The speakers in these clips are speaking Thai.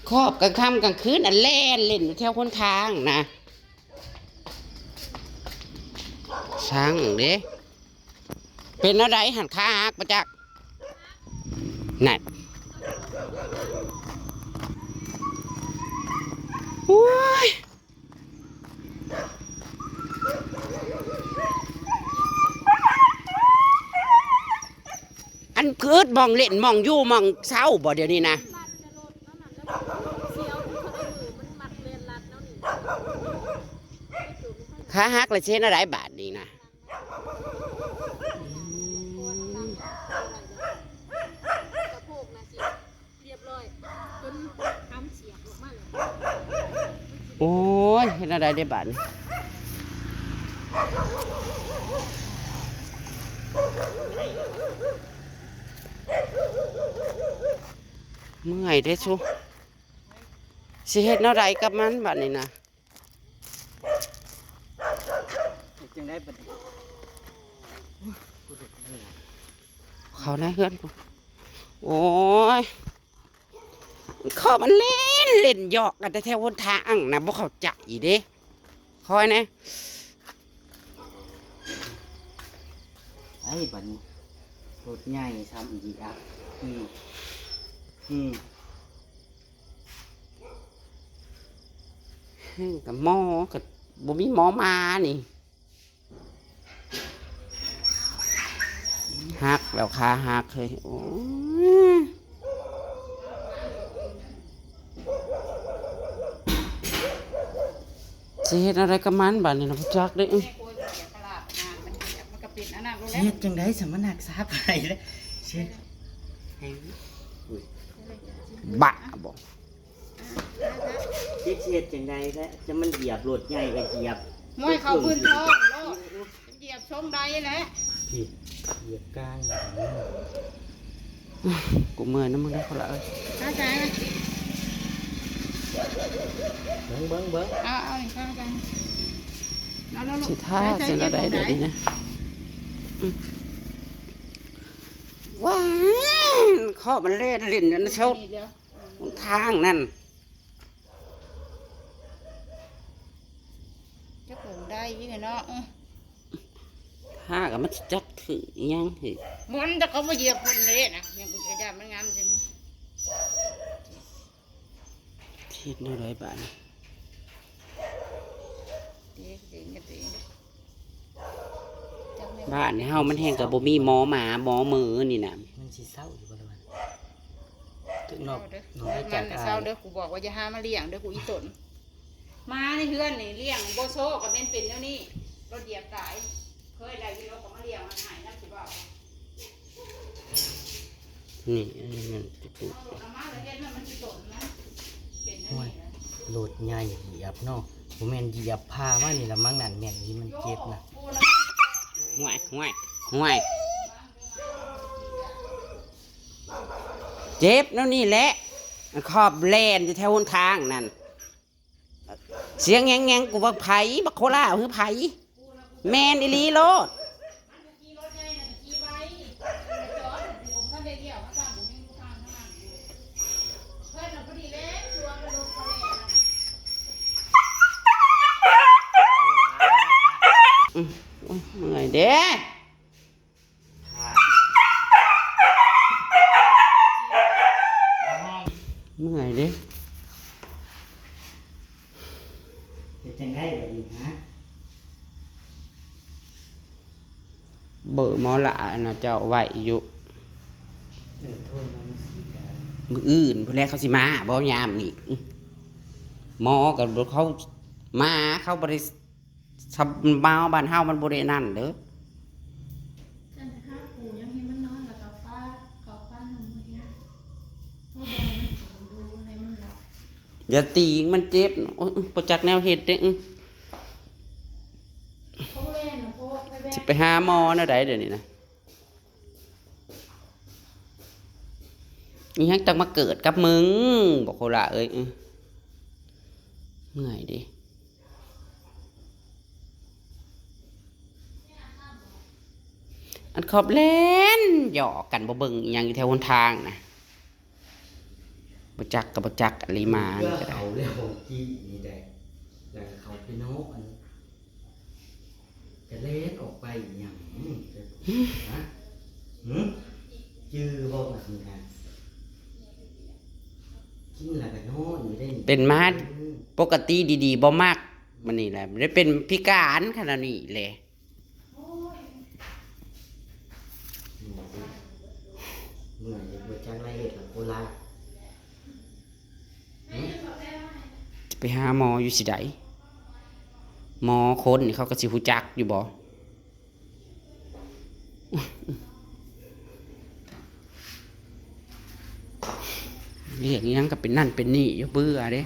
ครอบกลางค่ำกลางคืนอันแล่นเล่นอยู่แถวคนทางนะช่างเด้เป็นอะไรหันขาหักประจักนั่นโอ้ยอันเกิดมองเล่นมองอยู่มองเศร้าบ่เดี๋ยวนี้นะขาหักเลยเช่นอะไรบาทนี่นะโอ้ยเห็นอะไรได้บาทเมื่อยได้ชูสิเฮ็ดอะไรกับมันบาทนี่นะเขาได้เพื่อนกูโอ้ยขอมันเล่นเล่นหยอกกันแต่แถวบนทางนะบ่เข้าใจเด้คอยนะไอ้บัดนี้รถใหญ่ทำอีกอ่ะกับหมอกับบ่มีหมอมานี่หักแล้วขาหักเลยโอ้ยสิเฮ็ดอะไรกับมันบ้านนี่นะพ่อจักเด้เช็ดจังได้สมนักซาไปเลยเช็ดบะบ่เช็ดจังได้แล้วจะมันเหยียบรถใหญ่ก็เหยียบมวยเขาพื้นท้องแล้วเหยียบชงใดแหละเหยียบก้างกูเมื่อยนะมึงได้คนละเอ้ยเข้าใจไหมเบิ้งเอาอีกเข้าใจสิท่าเสียงอะไรเดี๋ยวนี้นะว้าข้อมันเล่นลิ้นนั่นเช่าทางนั่นจะผงได้ยิ่งเนาะถ้ากับมันจักถือยังถือมันแต่เขามาเหยียบคนเลยนะยังกุญแจมันงามจริงทิศนี่ไรบ้านบ้านเฮามันแห้งกับบ่มีหมอหมาหมอมือนี่นะมันสิเศร้าอยู่บ่ล่ะถึงนอกมันเศร้าเด้อกูบอกว่าจะหามาเลี้ยงเด้อกูอีตนมาในเฮือนนี่เลี้ยงโบโซกับเป็นแล้วนี่รถเหยียบตายเคยได้ยินเราก็มาเลี้ยงมันหายนั่นสิบ่าวนี่อันนี้มันจะปลูกห้วยโหลดใหญ่เหยียบเนาะผมแม่นเหยียบผ้ามานี่ละมั้งนั่นแม่นที่มันเจ็บนะห่วยเจ็บแล้วนี่แหละขอบแลนอยู่แถวหนทางนั่นเสียงแงงกูว่าไผ่บักโคล่าคือไผ่แมนอิลีโลดเมื่อยเด้เมื่อยเด้จะง่ายแบบนี้นะเบอร์หมอละนะเจ้าไหวอยู่มืออื่นพอแรกเขาสิมาบ่ยามนี่หมอกับเขามาเขาบริสับเมาบ้านเฮามันบรินั่นเด้ออย่าตีมันเจ็บประจักแนวเหตุเด้จะไปหาหมอนะได้เดี๋ยวนี้นะนี่ฮักจังมาเกิดกับมึงบอกโคละเอ้ยเมื่อยดิอันขอบเล่นหยอกกันบ่เบิ่งอย่างอยู่แถวหนทางนะ บ่จักกับบ่จักอะไรมา เพื่อ นี่ก็ได้ เขาแล้วกี้นี่ได้แล้วเขาไปโนกอันจะเล่นออกไปอย่างนะจื้อบอกแบบนี้นะกินแล้วก็นอนอยู่ได้ เป็นมาปกติดีๆบ่มักมันนี่แหละได้เป็นพิการขนาดนี้แหละ เมื่อจะบจังไรเหตุหลังโคราช จะไปหาหมออยู่สิใดหมอคนนี่เขาก็สิฮู้จักอยู่บ่เรียกอิหยังก็เป็นนั่นเป็นนี่อยู่เบื่อเด้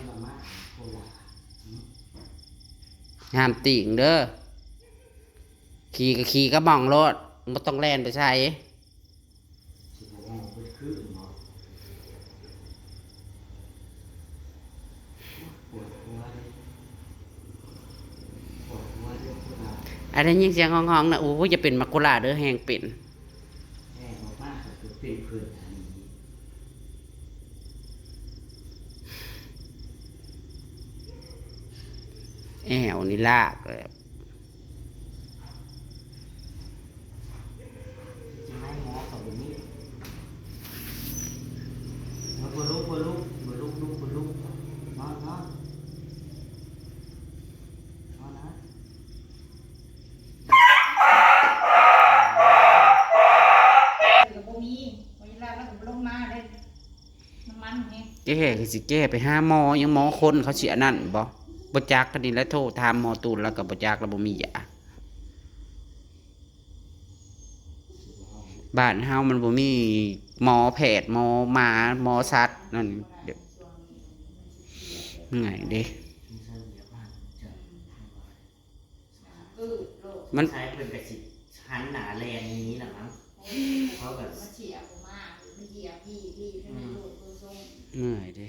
ห้ามติ่งเด้อขี่ก็ขี่ก็บ้องรถบ่ต้องแล่นไปใส่ สิบโมงไปคืนหมอปวดหัวเลยปวดหัวเรื่องโคราช อันนั้นยินเสียงห้องๆนะโอ้ยจะเป็นมักกุลาเด้อแหงเป็น แม่บอกว่าคือเป็นเพื่อนอันนี้ แอวนี่ลากเลย จะให้หมอเขาแบบนี้บนลุกลุกนอนนะ กับบ่มีเวลาแล้วก็บ่ลงมาเลยน้ำมันนี่ แก้คือสิแก้ไปหาหมอยังหมอคนเขาเสียนั่นบ่จักกันนี่แล้วโทรถามหมอตูนแล้วก็บ่จักแล้วบ่มียาบ้านเฮามันบ่มีหมอแพทย์หมอหมาหมอสัตว์นั่นเดี๋ยวไงเด้ มัน ใช้เป็นกระสิชั้นหนาแลนนี้แหละมั้งเขาแบบ มาเฉียบผมมากมาเหยียบพี่ให้มันโดดตัวทรง เหนื่อยเด้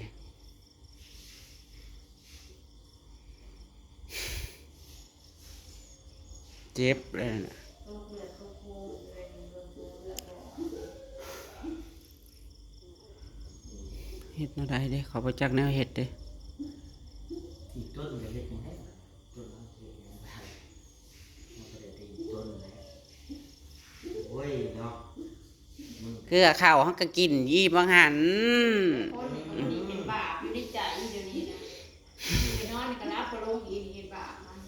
เจ็บเลยน่ะ โรคเลือดโรคโคเลยโรคเลือดบ่ เฮ็ดแนวใดเด้เขาบ่จักแนวเฮ็ดเด้ ตีต้นจะเล็กยังไงต้นมันเล็กยังไงมันก็เลยตีต้นเลยโอ้ยเนาะ เกลือข้าวเฮาก็กินยี่บางหัน คนนี่เป็นบาปอยู่ในใจเดี๋ยวนี้นะไปนอนก็รับก็ลงอีกเห็นบาปมัน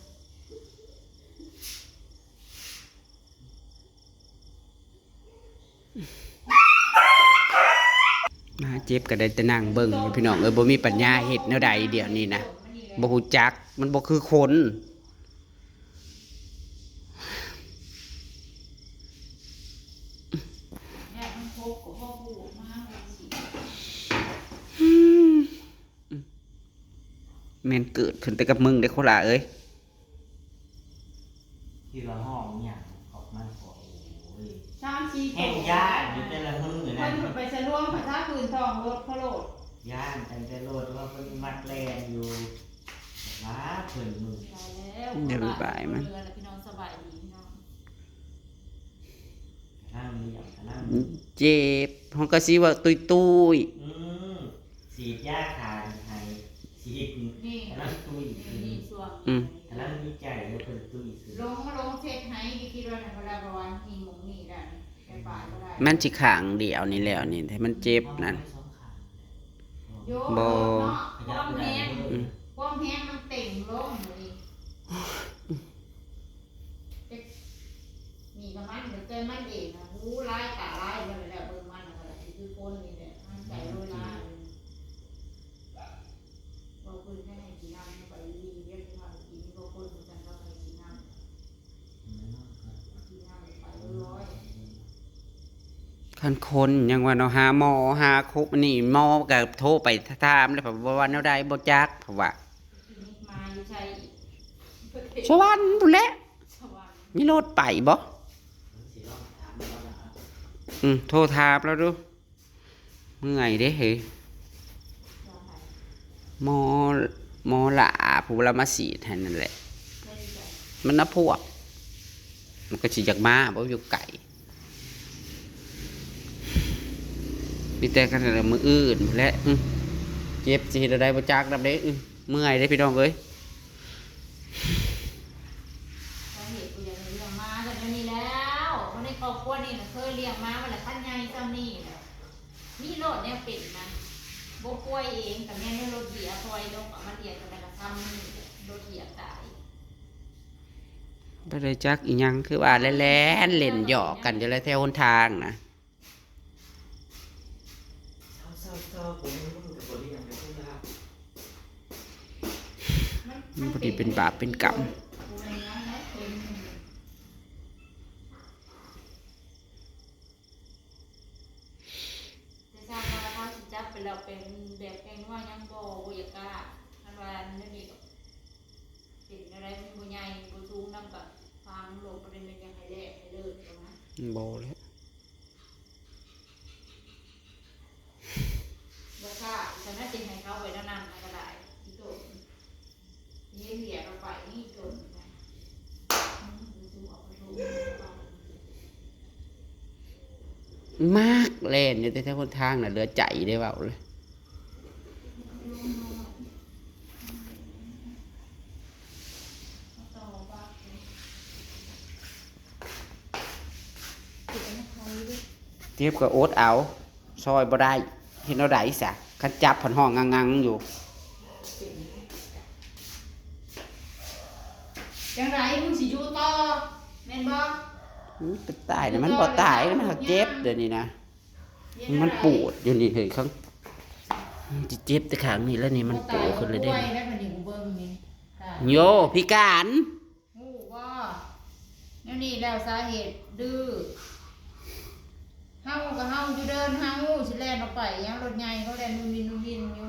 มาเจ็บก็ได้แต่นั่งเบิ่งอยู่พี่น้องบ่มีปัญญาเฮ็ดแนวใดเดี๋ยวนี้นะบ่ฮู้จักมันบ่คือคนแม่นเกิดขึ้นแต่กับมึงได้อโคล่ะเอ้ย ที่เราห้องเนี่ยออกมาขอโอ้ย ชามชี แห้งย่านอยู่แต่ละมือ ค นะ นไปสะลวงภาษาคืนทองรถพะโลด ย่านแต่จะโลดว่าเป็นมัดแลนอยู่ว้าเพิ่นมือ ตายแล้ว เดี๋ยวไปบ่ายมัน เรือแล้วพี่น้องสบายดีพี่น้อง นั่งนี่อย่างนั่ง เจ็บเฮาก็สิว่าตุย อืมสีดยาทานไทยสีด นี่ นั่งตุ้ย นี่ส่วน นั่งวิจัยแล้วเป็นตุ้ยคือ ลงเช็คให้คิดว่าในเวลาประวันมีหมงนี่ได้ไปป่าก็ได้ ๆมันสิข้างเดียวนี่แล้วนี่แต่มันเจ็บนั่น โย บ่ เนาะความแห้งความแห้งมันเต่งลงเลยนี่ประมาณเดี๋ยวเจอมันเองนะหูร้ายตาร้ายเลยแหละเบิ่งมันอะไรคือคนนี่แหละมันใจโรยร้ายเราคุยแค่ให้กินน้ำไปรีเรียกว่ากินก็คนเหมือนกันก็ไปกินน้ำกินน้ำไปร้อย คันคนยังว่าเนาะหาหมอหาคุกนี่หมอก็โทรไปถามแล้วเพราะว่าแนวใดบ่จักเพราะว่า มาอยู่ใช่ สวรรค์พุ่นแหละ สวรรค์ มีรถไปบ่โทรถามแล้วดูเมื่อยเด้เฮ้ยหมอหมอหลาผู้ละมาสีดให้นั่นแหละ มันน่ะพวก มันก็สิอยากมาบ่อยู่ไกลมีแต่กันแต่ละมื้ออื่นพู้นแหละ เจ็บสิเฮ็ดได้บ่จักนำเด้เมื่อยเด้พี่น้องเอ้ย สาเหตุกูอยากเลี้ยงม้ากันเดี๋ยวนี้แล้วคนในครอบครัวนี่น่ะเคยเลี้ยงม้ามาแล้วพันใหญ่เจ้านี่แหละมีโลดเนี่ยเป็นนะบ่ป่วยเองแต่แม่เนี่ยรถเหยียบซอยลงเอามาเลี้ยงกันแล้วก็ทำนี่รถเหยียบตาย บ่ได้จักอีหยังคือว่าแล่นๆเล่นหยอกกันอยู่แล้วแถวหนทางนะ เศร้าๆผมมึงกับบริยังไม่ค่อยรัก มันพอดีเป็นบาปเป็นกรรม จะทราบว่าเขาสิจับไปแล้วเป็นแบบแกงว่ายังบ่อยากกล้าคันว่านั่นนี่ก็เป็นอะไรมันบ่ใหญ่บ่สูงนำกับฟางลงประเด็นเป็นยังไงแลกให้เลิกใช่ไหม บ่แล้ว บ่กล้าฉันน่าจะให้เขาไว้นานๆก็ได้อีโตนนี่เหลียเราไปนี่โตนไปดูออกไปดู มากเล่นอยู่แต่แถวหนทางน่ะเหลือใจได้เว้าเลย ต่อบ้าง เจ็บก็อดเอาซอยบ่ได้เฮ็ดเอาได้ซะคันจับผ่อนห้องงังๆอยู่ จังไรมึงสิอยู่ต่อแม่นบ่ เป็นตายนะมันบ่ตายมันหักเจ็บเดี๋ยวนี้นะมันปวดอยู่นี่เฮ้ยข้างจะเจ็บแต่ข้างนี้แล้วนี่มันปวดขึ้นเลยเด้ ป่วยแล้วมันนี่กูเบิ่งนี่ค่ะ โยพิการ ฮู้บ่นั่นนี่แล้วสาเหตุดื้อเฮาก็เฮาอยู่เดินเฮาสิแล่นออกไปยังรถใหญ่เขาแล่นนู่นนี่อยู่